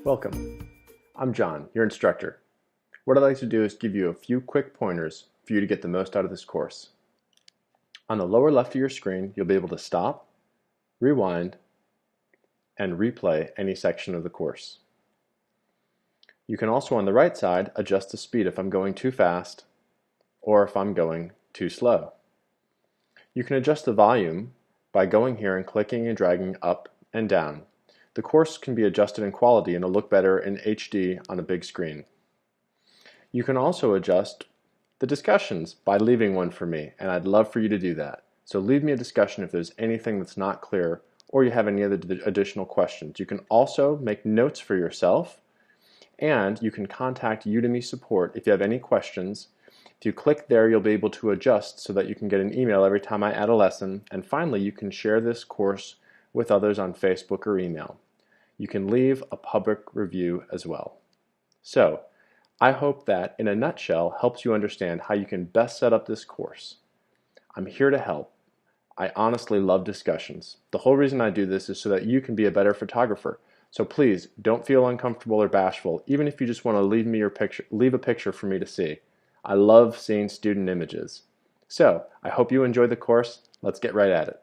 Welcome. I'm John, your instructor. What I'd like to do is give you a few quick pointers for you to get the most out of this course. On the lower left of your screen, you'll be able to stop, rewind, and replay any section of the course. You can also, on the right side, adjust the speed if I'm going too fast or if I'm going too slow. You can adjust the volume by going here and clicking and dragging up and down. The course can be adjusted in quality and it'll look better in HD on a big screen. You can also adjust the discussions by leaving one for me, and I'd love for you to do that. So leave me a discussion if there's anything that's not clear or you have any other additional questions. You can also make notes for yourself, and you can contact Udemy support if you have any questions. If you click there, you'll be able to adjust so that you can get an email every time I add a lesson. And finally, you can share this course with others on Facebook or email. You can leave a public review as well. So, I hope that, in a nutshell, helps you understand how you can best set up this course. I'm here to help. I honestly love discussions. The whole reason I do this is so that you can be a better photographer. So please, don't feel uncomfortable or bashful, even if you just want to leave a picture for me to see. I love seeing student images. So, I hope you enjoy the course. Let's get right at it.